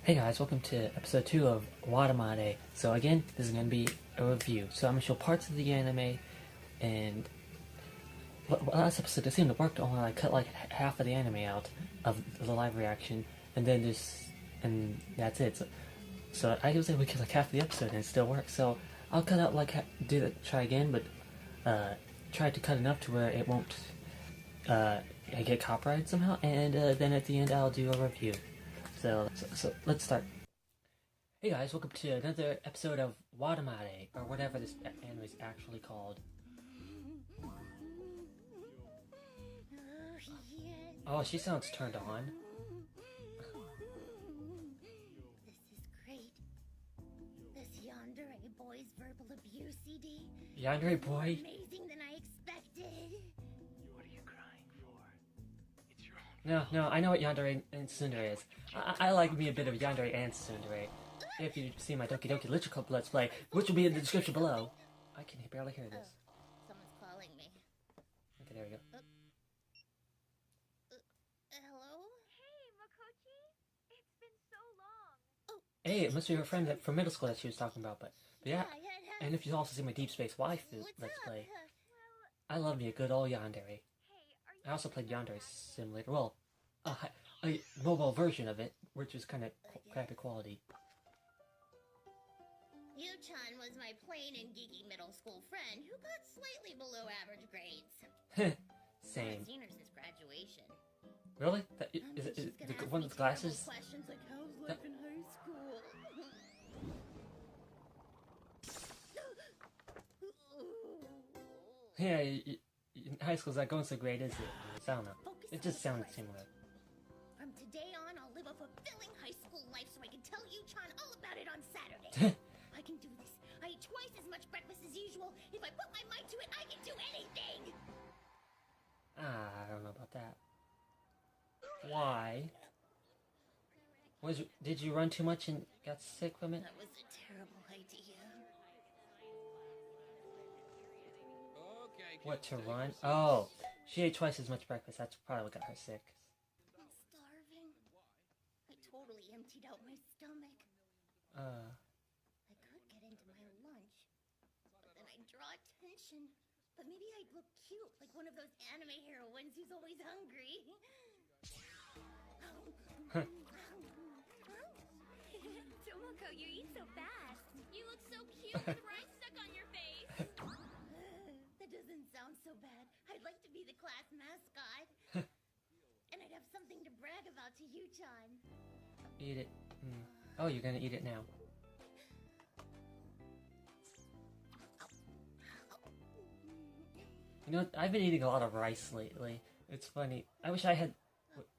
Hey guys, welcome to episode 2 of Watamote. So again, this is going to be a review. So I'm going to show parts of the anime, and last episode it seemed to work. Only I cut like half of the anime out of the live reaction, and then and that's it. So I was able to cut like half the episode and it still works. So I'll cut out like, try again, but try to cut enough to where it won't get copyrighted somehow, and then at the end I'll do a review. So let's start. Hey guys, welcome to another episode of Watamote, or whatever this anime is actually called. Oh, she sounds turned on. This is great. This Yandere boy's verbal abuse CD. Yandere boy? More amazing than I expected. What are you crying for? It's your own No, I know what Yandere and Tsundere is. I like me a bit of Yandere and Tsundere. If you see my Doki Doki Literature Club Let's Play, which will be in the description below. I can barely hear this. Someone's calling me. Okay, there we go. Hello? Hey, Makochi! It's been so long! Oh, Hey, it must be her friend from middle school that she was talking about, but yeah. yeah. And if you also see my Deep Space Wife What's Let's up? Play, Well, I love me a good old Yandere. hey, are you I also played Yandere Simulator. Well, a mobile version of it, which is kind of crappy quality. Yu-chan was my plain and geeky middle school friend who got slightly below average grades. Same. I've seen her since graduation. Really? Is She's it gonna the ask one me with glasses? terrible questions like, how's life in high school? Yeah, high school's not going so great, is it? I don't know. Focus It on just the sounded present. similar. From today on, I'll live a fulfilling high school life so I can tell Yu-chan all about it on Saturday. I can do this. I eat twice as much breakfast as usual. If I put my mind to it, I can do anything! I don't know about that. Why? Did you run too much and got sick from it? That was a terrible idea. What, to run? Oh, she ate twice as much breakfast. That's probably what got her sick. I'm starving. I totally emptied out my stomach. Uh, I could get into my lunch, but then I'd draw attention. But maybe I'd look cute, like one of those anime heroines who's always hungry. Tomoko, you eat so fast! You look so cute with rice stuck on your face! That doesn't sound so bad. I'd like to be the class mascot. And I'd have something to brag about to Yu-chan. eat it. Oh, you're gonna eat it now. You know, I've been eating a lot of rice lately. It's funny. I wish I had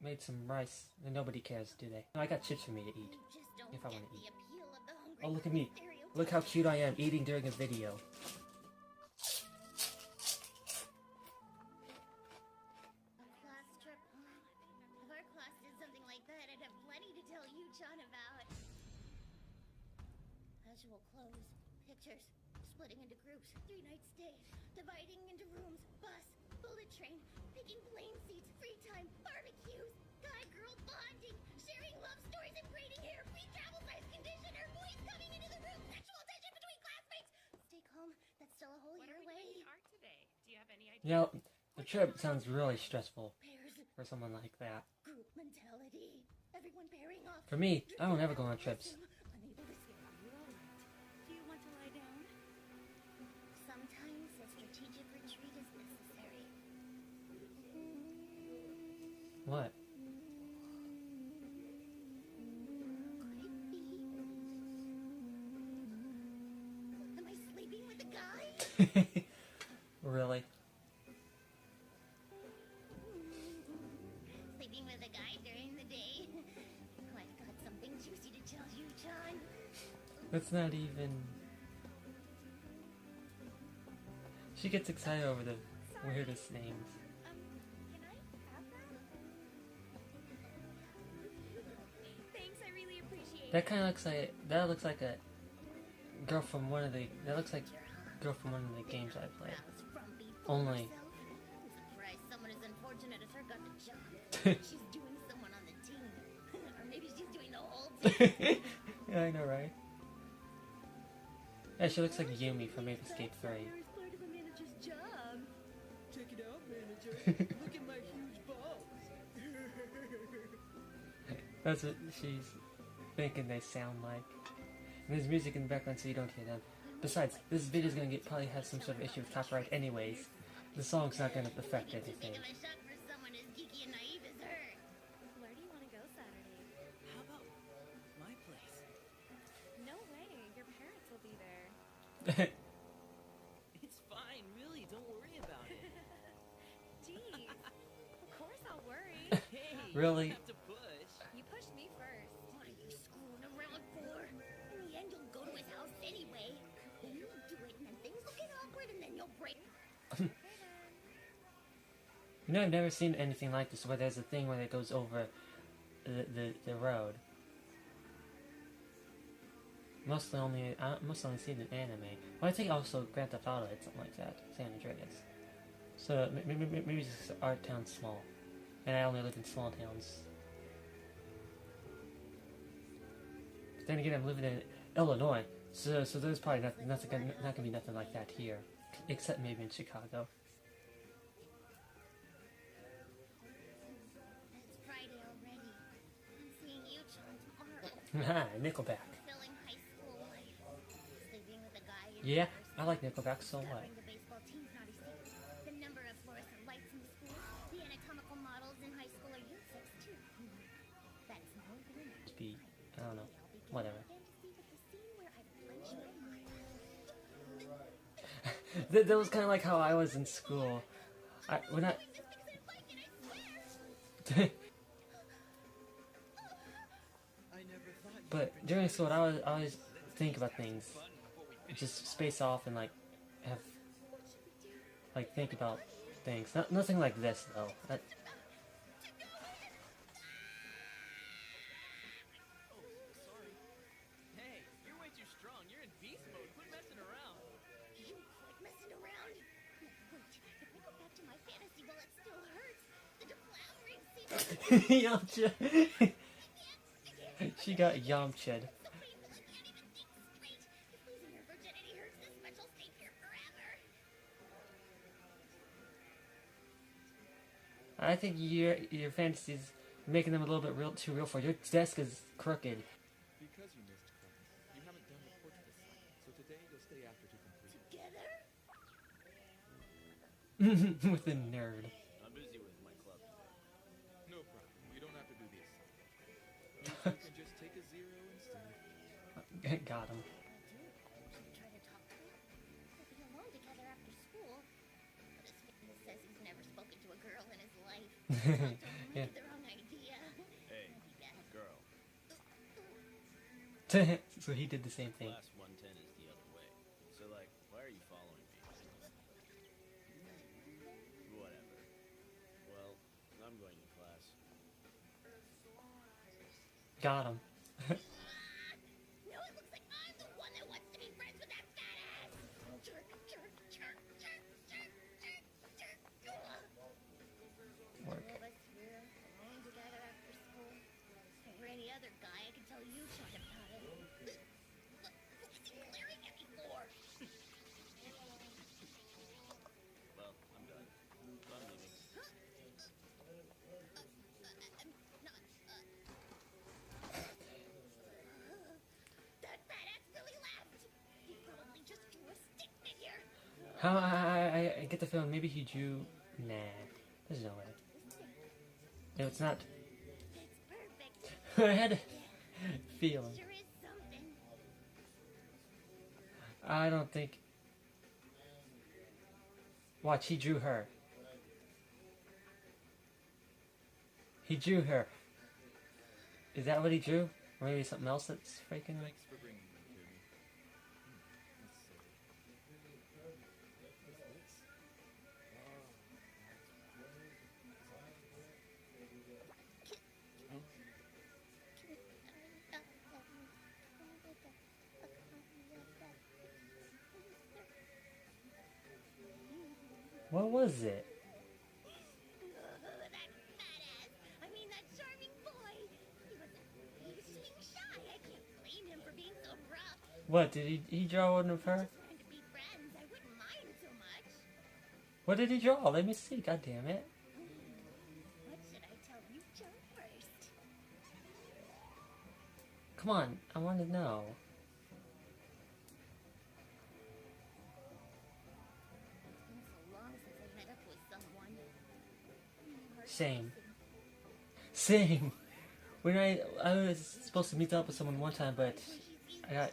made some rice. And nobody cares, do they? No, I got chips for me to eat. You just don't If I get wanna the eat. appeal of the hungry Oh, look at me. stereotype. Look how cute I am eating during a video. A class trip, huh? If our class did something like that, I'd have plenty to tell Yu-chan about. Casual clothes, pictures, splitting into groups, 3-night stays, dividing into rooms, bus, bullet train, picking plane seats, free time, barbecues, guy-girl bonding, sharing love stories and braiding hair, free travel size conditioner, boys coming into the room, sexual tension between classmates. Stay calm, that's still a whole What year are we away. doing art today? Do you have any idea? You know, the trip sounds really stressful Pairs, for someone like that. group mentality, everyone pairing off. For me, I don't ever go on trips. Unable to scare you, all right. Do you want to lie down? Sometimes a strategic retreat is necessary. What? Could it be? Am I sleeping with a guy? Really? Sleeping with a guy during the day? Oh, I've got something juicy to tell you, John. That's not even... She gets excited over the weirdest names. Can I have that? Thanks, I really appreciate it. That kind of looks like... That looks like a girl from one of the... That looks like a girl from one of the games I played. Rouse from before Only... herself. I'm surprised someone as unfortunate as her got the job. She's doing someone on the team. Or maybe she's doing the whole Yeah, I know, right? Yeah, she looks like Yumi from Ape Escape 3. Is part of a manager's job. Check it out, manager. Look at my huge balls. That's what she's thinking they sound like. And there's music in the background so you don't hear them. Besides, this video's gonna probably have some sort of issue with copyright anyways. The song's not gonna affect anything. Taking my shot for someone as geeky and naive as her. Where do you want to go Saturday? How about my place? No way. Your parents will be there. It's fine, really. Don't worry about it. Jeez. Of course I'll worry. Hey, Really? you don't have to push. You pushed me first. What are you screwing around for? In the end, you'll go to his house anyway. You do it, and then things will get awkward, and then you'll break. You know, I've never seen anything like this where there's a thing where it goes over the road. Mostly only seen in anime. Well, I think also Grand Theft Auto had something like that, San Andreas. So maybe it's just our town's small, and I only live in small towns. But then again, I'm living in Illinois, so there's probably not gonna be nothing like that here, except maybe in Chicago. It's Friday already. I'm seeing you tomorrow. Nickelback. Filling high school life. Sleeping with a guy in Yeah, reverse. I like Nickelback so much. Covering the baseball team's naughty secrets. The number of fluorescent lights in the school. The anatomical models in high school are unisex too. That's no winner. Be, I don't know, I'll begin whatever. again to see with the scene where I plunge my mind. That was kind of like how I was in school. When I. Just because I like it, I swear. I never thought you But during school, I always think about things, just space off and like have think about things. Nothing like this though. sorry. Hey, you're way too strong. You're in beast mode. Quit messing around. You quit messing around. Wait, if I go back to my fantasy while it still hurts, the deflowering seems Yamcha. She got Yamcha'd. so painful I can't even think straight. If losing your virginity hurts this much, I'll stay here forever. I think your fantasies making them a little bit too real for you. Your desk is crooked. Because you missed class, you haven't done the portrait assignment, so today you'll stay after to complete it. Together? With a nerd. I'm busy with my club. No problem. You don't have to do the assignment. You can just take a zero instead. Got him. Should we try to talk to him? We'll be alone together after school. But his family says he's never spoken to a girl in his life. Don't Yeah. get the wrong idea. Hey, Might be bad. girl. So he did the same thing. Class 110 is the other way. So, like, why are you following me? Whatever. Well, I'm going to class. Got him. No, it looks like I'm the one that wants to be friends with that fat ass. Jerk, jerk, jerk, jerk, jerk, jerk, jerk. Work. All of us here alone together after school. If for any other guy, I could tell you shot about it. What is he glaring at me for? Well, I'm done. So I'm leaving. That fat ass really laughed. He probably just drew a stick figure. How I get the feeling maybe he drew. Nah, there's no way. No, it's not. It's perfect. I had a feeling. Sure is something. I don't think. Watch, he drew her. He drew her. Is that what he drew? Or maybe something else that's freaking like. Thanks for bringing them to me. Let's see. What was it? That fat ass. I mean, that charming boy. He was swing shy. What, did he draw one of her? Just wanted to be friends. I wouldn't mind so much. What did he draw? Let me see, god damn it. What should I tell you, John, first? Come on, I want to know. It's been so long since I met up with someone. Same. Same. When I was supposed to meet up with someone one time, but it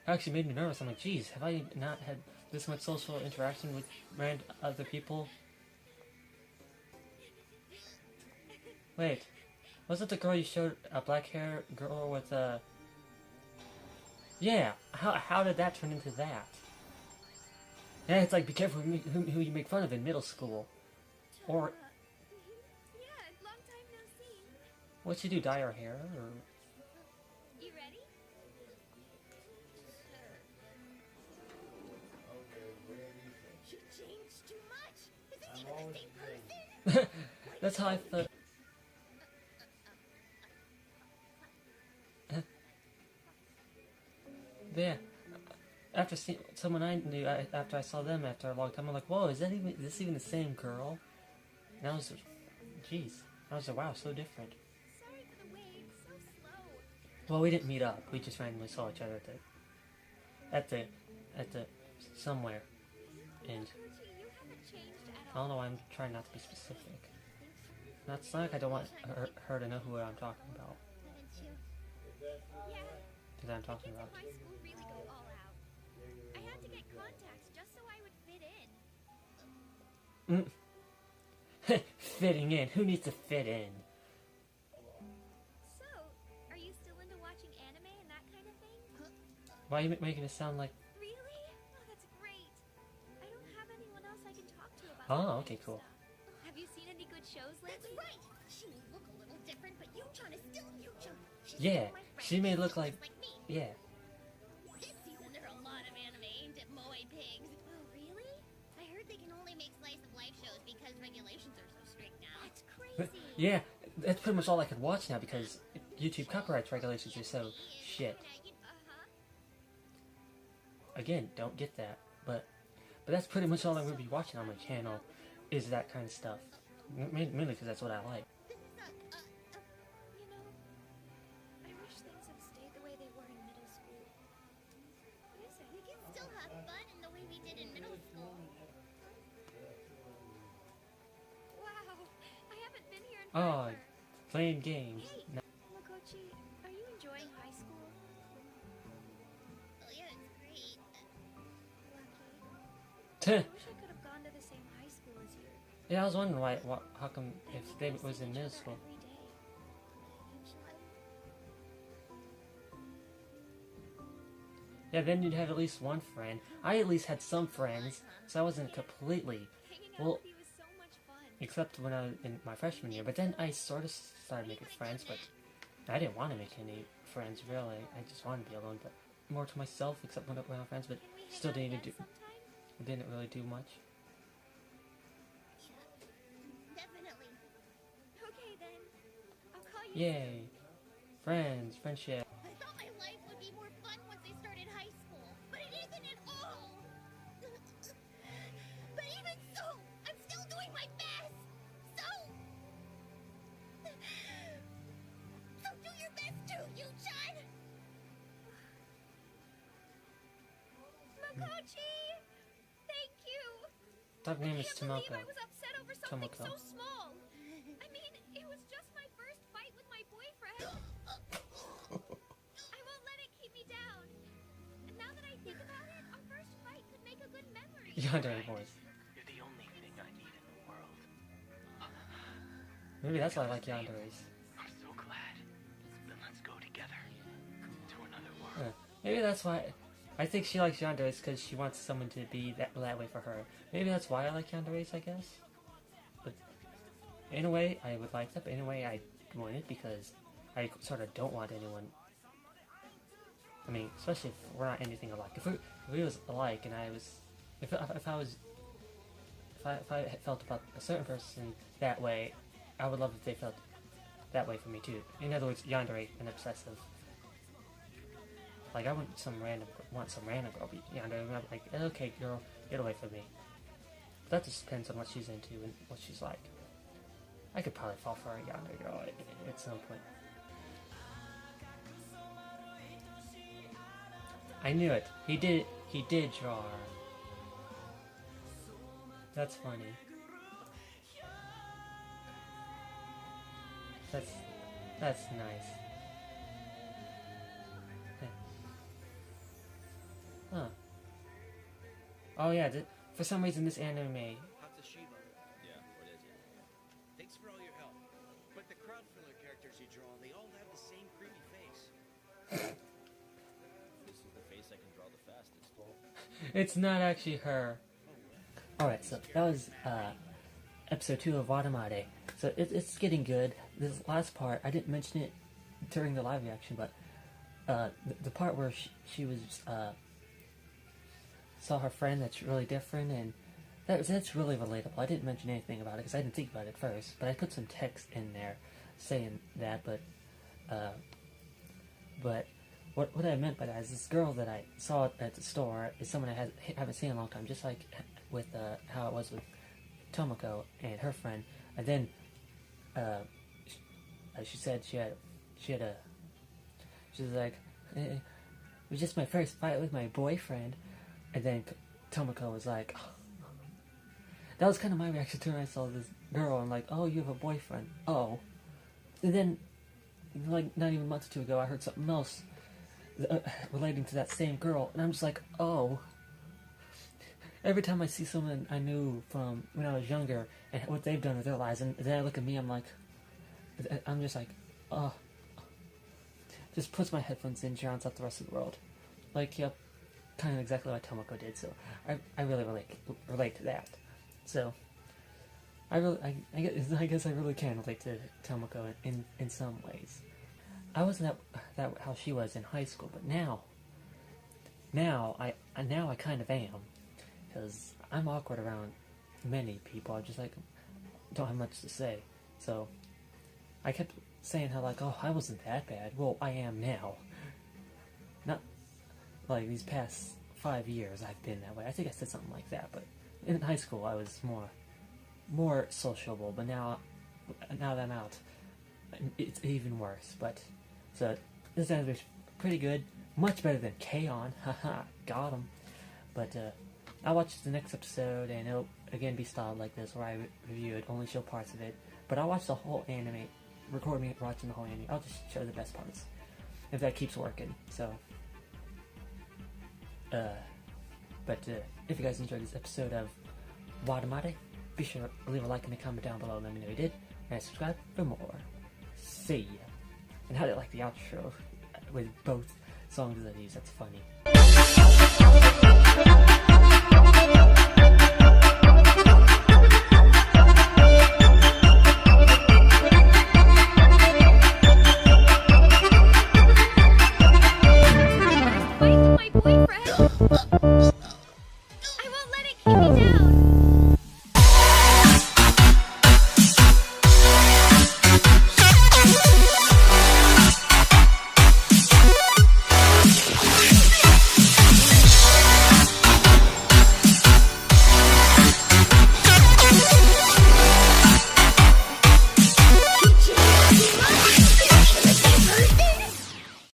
actually made me nervous. I'm like, geez, have I not had this much social interaction with random other people? Wait, was it the girl you showed, a black hair girl with a... Yeah, how did that turn into that? Yeah, it's like, be careful who you make fun of in middle school. Or, Yeah, long time no see. what'd she do, dye her hair, or... You ready? She changed too much. Isn't even the same person? That's how I felt. Yeah. After seeing someone I knew, after I saw them after a long time, I'm like, whoa, is this even the same girl? And I was, jeez. I was like, wow, so different. Sorry for the wait. So slow. Well, we didn't meet up. We just randomly saw each other at the somewhere. And Kochi, you haven't changed at I all. don't know why I'm trying not to be specific. It's not like I don't want her to know who I'm talking about. Haven't you? Yeah, That I'm talking kids in about. my school really go all out. I had to get contacts just so I would fit in. Fitting in. Who needs to fit in? So, are you still into watching anime and that kind of thing? Why are you making it sound like... Really? Oh, that's great. I don't have anyone else I can talk to about Oh, that kind okay, of cool. stuff. Have you seen any good shows That's lately? right. She may look a little different, but Yuchan is still Yuchan. She's Yeah, still my friend. she may look Just like... me. Yeah. This season there are a lot of anime aimed at moe pigs. Oh, really? I heard they can only make slice of life shows because regulations are so strict now. That's crazy. Yeah, that's pretty much all I could watch now because YouTube copyright regulations are so shit. Uh-huh. Again, don't get that. But that's pretty much all I'm going to be watching on my channel is that kind of stuff. Mainly because that's what I like. This is You know, I wish things had stayed the way they were in middle school. What is it? we can still have fun in the way we did in middle school. Wow, I haven't been here in Oh, forever. playing games. Hey, No. Makochi, are you enjoying high school? Oh yeah, it's great. Lucky. I wish I could have gone to the same high school as you. Yeah, I was wondering how come Then if we they could have was seen in each middle other school. every day. Yeah, then you'd have at least one friend. I at least had some friends, so I wasn't completely... Hanging out Well, with you was so much fun. except when I was in my freshman year. But then I sort of started making friends, but I didn't want to make any friends, really. I just wanted to be alone, but more to myself, except when I went on friends, but Can we hang still out didn't again do... sometime? Didn't really do much. Definitely. Okay then. I'll call you. Yay! Friends, friendship. I thought my life would be more fun once I started high school, but it isn't at all. But even so, I'm still doing my best. So do your best too, Yuchan. Makochi! Thank you! Dog name is I can't believe Tomoko. I was upset over something Tomoko. so small. I mean, it was just my first fight with my boyfriend. I won't let it keep me down. And now that I think about it, our first fight could make a good memory. Yandere voice. You're the only thing I need in the world. Maybe that's why I like yanderes. I'm so glad. Then let's go together to another world. Maybe that's why... I think she likes yanderes because she wants someone to be that way for her. Maybe that's why I like yanderes, I guess. But in a way, I would like that, but in a way, I wouldn't because I sort of don't want anyone... I mean, especially if we're not anything alike. If we was alike and I was... If I felt about a certain person that way, I would love if they felt that way for me too. In other words, yandere and obsessive. Like I want some random girl, like, okay, girl, get away from me. But that just depends on what she's into and what she's like. I could probably fall for a yonder girl at some point. I knew it. He did draw her. That's funny. That's nice. Huh. Oh yeah, for some reason this anime... Hatsushiba. Yeah, what is it? Thanks for all your help. But the crowd filler characters you draw, they all have the same creepy face. This is the face I can draw the fastest. It's not actually her. Alright, so that was episode 2 of Watamote. So it's getting good. This last part, I didn't mention it during the live reaction, but the part where she was saw her friend that's really different, and that's really relatable. I didn't mention anything about it because I didn't think about it first, but I put some text in there saying that. But what I meant by that is this girl that I saw at the store is someone I haven't seen in a long time, just like with how it was with Tomoko and her friend. And then she said she was like, it was just my first fight with my boyfriend. And then Tomoko was like, oh. That was kind of my reaction to when I saw this girl. I'm like, oh, you have a boyfriend. Oh. And then, like, not even a month or two ago, I heard something else relating to that same girl. And I'm just like, oh. Every time I see someone I knew from when I was younger and what they've done with their lives, and then I look at me, I'm just like, oh. Just puts my headphones in, drowns out the rest of the world. Like, yep. Kind of exactly what Tomoko did, so I really relate to that. So I guess I really can relate to Tomoko in some ways. I wasn't that how she was in high school, but now I kind of am, because I'm awkward around many people. I just like don't have much to say, so I kept saying how like, oh, I wasn't that bad. Well, I am now. Not like these past 5 years I've been that way. I think I said something like that, but in high school I was more sociable, but now that I'm out, it's even worse. But so this anime is pretty good, much better than K-On! Haha, got him. But I'll watch the next episode, and it'll again be styled like this, where I review it, only show parts of it. But I'll watch the whole anime, record me watching the whole anime. I'll just show the best parts, if that keeps working. So if you guys enjoyed this episode of Watamote, be sure to leave a like and a comment down below, let me know you did, and subscribe for more. See ya. And how do you like the outro with both songs that I use? That's funny.